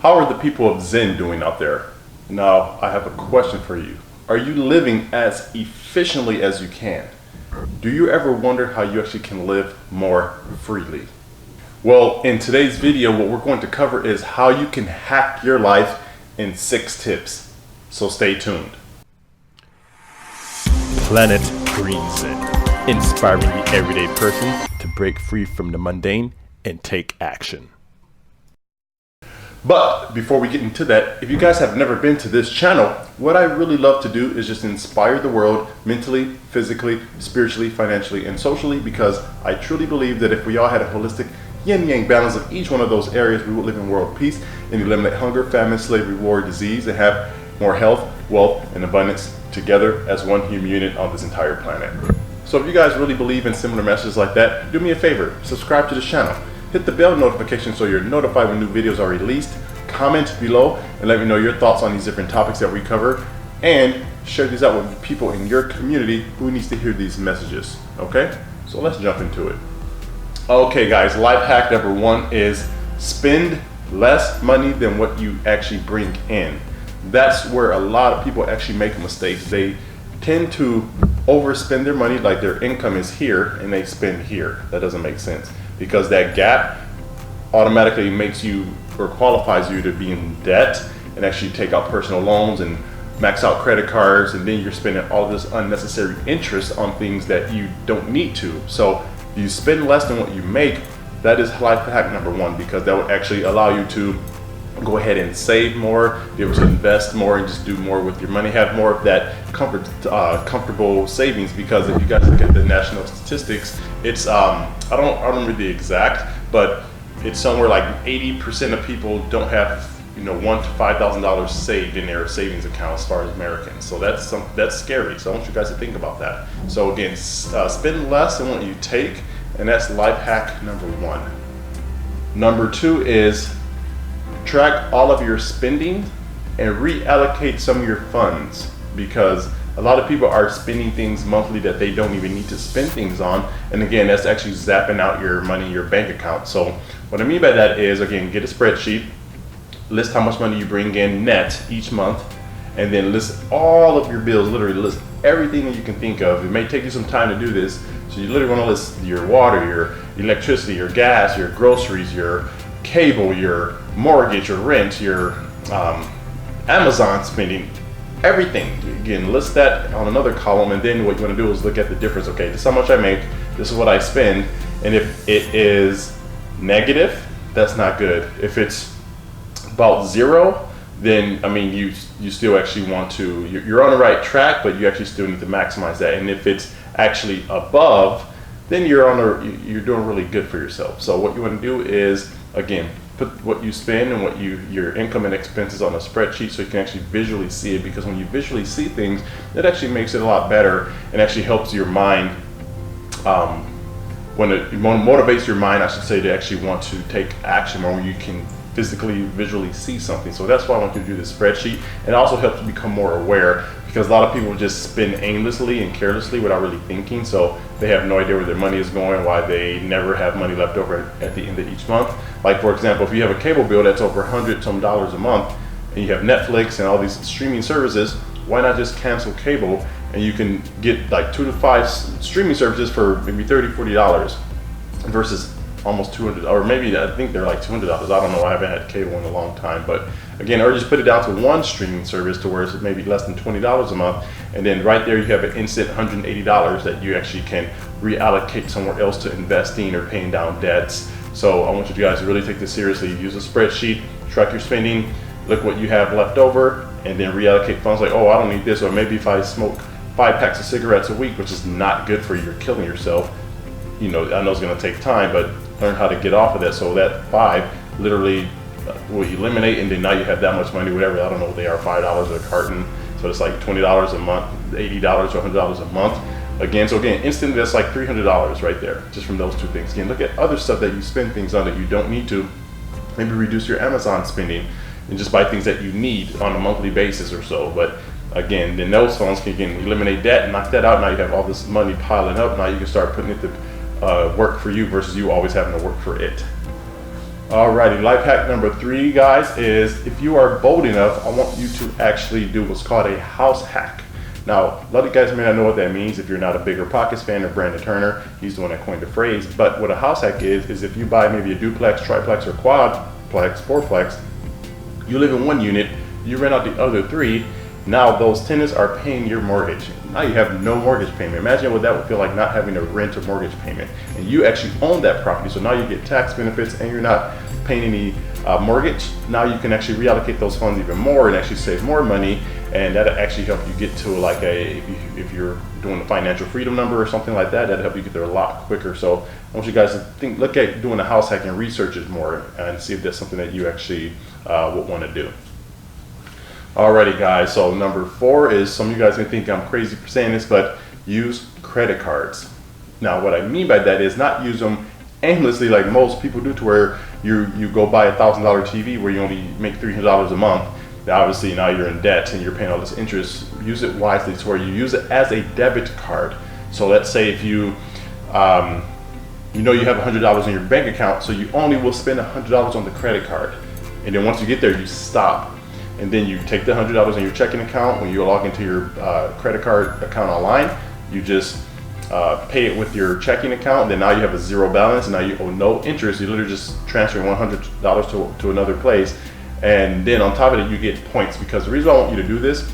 How are the people of Zen doing out there? Now, I have a question for you. Are you living as efficiently as you can? Do you ever wonder how you actually can live more freely? Well, in today's video, what we're going to cover is how you can hack your life in 6 tips. So stay tuned. Planet Green Zen, inspiring the everyday person to break free from the mundane and take action. But before we get into that, if you guys have never been to this channel, what I really love to do is just inspire the world mentally, physically, spiritually, financially, and socially, because I truly believe that if we all had a holistic yin-yang balance of each one of those areas, we would live in world peace and eliminate hunger, famine, slavery, war, disease, and have more health, wealth, and abundance together as one human unit on this entire planet. So if you guys really believe in similar messages like that, do me a favor, subscribe to this channel. Hit the bell notification so you're notified when new videos are released. Comment below and let me know your thoughts on these different topics that we cover, and share these out with people in your community who needs to hear these messages. Okay, so let's jump into it. Okay guys, life hack number 1 is spend less money than what you actually bring in. That's where a lot of people actually make mistakes. They tend to overspend their money, like their income is here and they spend here. That doesn't make sense, because that gap automatically makes you or qualifies you to be in debt and actually take out personal loans and max out credit cards, and then you're spending all this unnecessary interest on things that you don't need to. So you spend less than what you make. That is life hack number 1, because that would actually allow you to go ahead and save more, be able to invest more, and just do more with your money, have more of that comfortable savings. Because if you guys look at the national statistics, it's I don't remember the exact, but it's somewhere like 80% of people don't have $1,000 to $5,000 saved in their savings account as far as Americans. So that's scary. So I want you guys to think about that. So again, spend less than what you take, and that's life hack number 1. Number 2 is track all of your spending and reallocate some of your funds, because a lot of people are spending things monthly that they don't even need to spend things on. And again, that's actually zapping out your money in your bank account. So what I mean by that is, again, get a spreadsheet, list how much money you bring in net each month, and then list all of your bills, literally list everything that you can think of. It may take you some time to do this. So you literally want to list your water, your electricity, your gas, your groceries, your cable, your mortgage, your rent, your Amazon spending, everything. Again, list that on another column, and then what you want to do is look at the difference. Okay, this is how much I make, this is what I spend, and if it is negative, that's not good. If it's about 0, then I mean you still actually want to, you're on the right track, but you actually still need to maximize that. And if it's actually above, then you're doing really good for yourself. So what you want to do is, again, put what you spend and what your income and expenses on a spreadsheet, so you can actually visually see it. Because when you visually see things, it actually makes it a lot better and actually helps your mind, when it motivates your mind, I should say, to actually want to take action more when you can physically, visually see something. So that's why I want you to do this spreadsheet. And it also helps you become more aware, because a lot of people just spend aimlessly and carelessly without really thinking. So they have no idea where their money is going, why they never have money left over at the end of each month. Like for example, if you have a cable bill that's over $100 some a month, and you have Netflix and all these streaming services, why not just cancel cable, and you can get like 2 to 5 streaming services for maybe $30, $40 versus almost $200, or maybe I think they're like $200. I don't know, I haven't had cable in a long time. But again, or just put it down to one streaming service to where it's maybe less than $20 a month, and then right there you have an instant $180 that you actually can reallocate somewhere else to investing or paying down debts. So I want you guys to really take this seriously. Use a spreadsheet, track your spending, look what you have left over, and then reallocate funds. Like, oh, I don't need this, or maybe if I smoke 5 packs of cigarettes a week, which is not good for you, you're killing yourself. I know it's going to take time, but learn how to get off of that. So that 5 literally will eliminate, and then now you have that much money, whatever, I don't know what they are, $5 a carton. So it's like $20 a month, $80 or $100 a month. Again, instantly that's like $300 right there, just from those 2 things. Again, look at other stuff that you spend things on that you don't need to. Maybe reduce your Amazon spending and just buy things that you need on a monthly basis or so. But again, then those funds can eliminate debt, knock that out. Now you have all this money piling up. Now you can start putting it to work for you versus you always having to work for it. Alrighty, life hack number 3, guys, is if you are bold enough, I want you to actually do what's called a house hack. Now, a lot of you guys may not know what that means if you're not a Bigger Pockets fan or Brandon Turner. He's the one that coined the phrase. But what a house hack is if you buy maybe a duplex, triplex, or quadplex, fourplex, you live in one unit, you rent out the other 3, now those tenants are paying your mortgage. Now you have no mortgage payment. Imagine what that would feel like, not having a rent or mortgage payment. And you actually own that property, so now you get tax benefits and you're not paying any mortgage. Now you can actually reallocate those funds even more and actually save more money, and that'll actually help you get to like if you're doing the financial freedom number or something like that, that'll help you get there a lot quicker. So I want you guys to look at doing a house hack and research it more and see if that's something that you actually would want to do. Alrighty, guys, so number 4 is, some of you guys may think I'm crazy for saying this, but use credit cards. Now, what I mean by that is not use them aimlessly like most people do, to where you go buy $1,000 TV where you only make $300 a month. Obviously now you're in debt and you're paying all this interest. Use it wisely to where you use it as a debit card. So let's say if you you know you have $100 in your bank account, so you only will spend $100 on the credit card, and then once you get there you stop, and then you take the $100 in your checking account. When you log into your credit card account online, you just pay it with your checking account, and then now you have a zero balance, and now you owe no interest. You literally just transfer $100 to another place, and then on top of it you get points. Because the reason I want you to do this,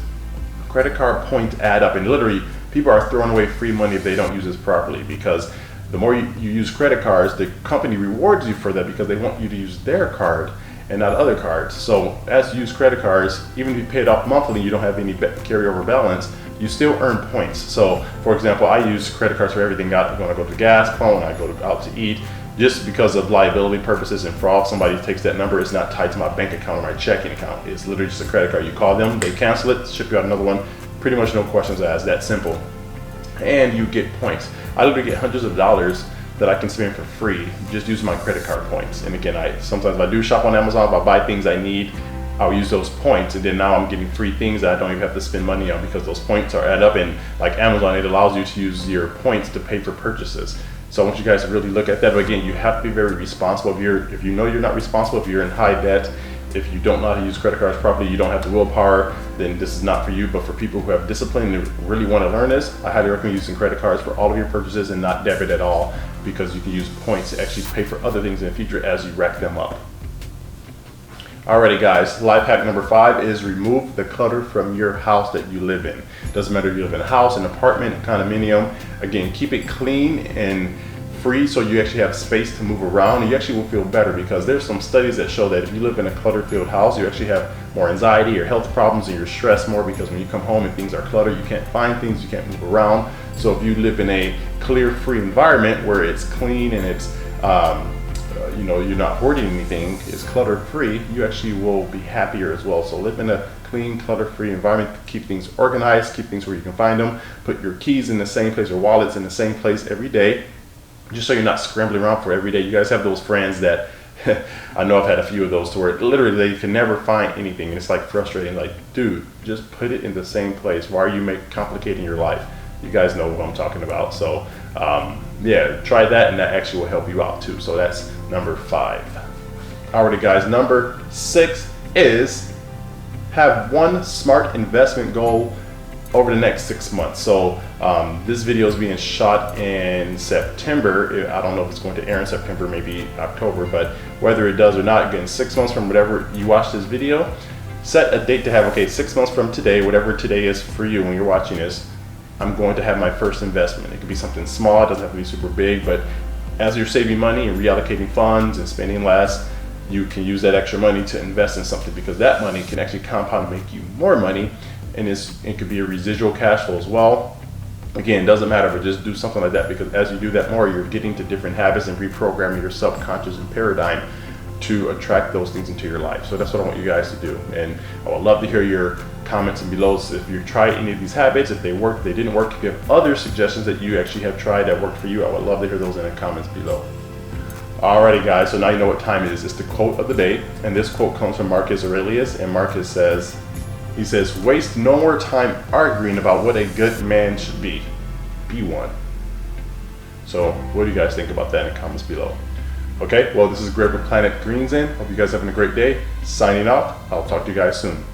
credit card points add up, and literally people are throwing away free money if they don't use this properly, because the more you use credit cards, the company rewards you for that because they want you to use their card and not other cards. So as you use credit cards, even if you pay it off monthly, you don't have any carryover balance, you still earn points. So for example, I use credit cards for everything. When I go to the gas pump, when I go out to eat, just because of liability purposes and fraud. Somebody takes that number, it's not tied to my bank account or my checking account. It's literally just a credit card. You call them, they cancel it, ship you out another one. Pretty much no questions asked, that simple. And you get points. I literally get hundreds of dollars that I can spend for free just using my credit card points. And again, sometimes if I do shop on Amazon, if I buy things I need, I'll use those points, and then now I'm getting free things that I don't even have to spend money on because those points are add up. And like Amazon, it allows you to use your points to pay for purchases. So I want you guys to really look at that. But again, you have to be very responsible. If you know you're not responsible, if you're in high debt, if you don't know how to use credit cards properly, you don't have the willpower, then this is not for you. But for people who have discipline and really want to learn this, I highly recommend using credit cards for all of your purchases and not debit at all, because you can use points to actually pay for other things in the future as you rack them up. Alrighty, guys, life hack number 5 is remove the clutter from your house that you live in. Doesn't matter if you live in a house, an apartment, a condominium. Again, keep it clean and free so you actually have space to move around, and you actually will feel better, because there's some studies that show that if you live in a clutter-filled house, you actually have more anxiety or health problems, and you're stressed more, because when you come home and things are cluttered, you can't find things, you can't move around. So if you live in a clear-free environment where it's clean and it's you're not hoarding anything, it's clutter-free, you actually will be happier as well. So live in a clean, clutter-free environment. Keep things organized, keep things where you can find them, put your keys in the same place or wallets in the same place every day, just so you're not scrambling around for every day. You guys have those friends that I know I've had a few of those, to where literally they can never find anything, and it's like frustrating. Like, dude, just put it in the same place. Why are you complicating your life? You guys know what I'm talking about. So yeah, try that, and that actually will help you out too. So that's number 5. Alrighty, guys, number 6 is have one smart investment goal over the next 6 months. So this video is being shot in September. I don't know if it's going to air in September, maybe October, but whether it does or not, again, 6 months from whatever you watch this video, set a date to have, okay, 6 months from today, whatever today is for you when you're watching this, I'm going to have my first investment. It could be something small, it doesn't have to be super big, but as you're saving money and reallocating funds and spending less, you can use that extra money to invest in something, because that money can actually compound and make you more money, and it could be a residual cash flow as well. Again, it doesn't matter, but just do something like that, because as you do that more, you're getting to different habits and reprogramming your subconscious and paradigm to attract those things into your life. So that's what I want you guys to do, and I would love to hear your comments below. So if you tried any of these habits, if they worked, if they didn't work, if you have other suggestions that you actually have tried that worked for you, I would love to hear those in the comments below. Alrighty, guys, so now you know what time it is. It's the quote of the day, and this quote comes from Marcus Aurelius, and Marcus says, he says, waste no more time arguing about what a good man should be. Be one. So what do you guys think about that in the comments below? Okay, well, this is Greg with Planet Green Zen. Hope you guys are having a great day. Signing off. I'll talk to you guys soon.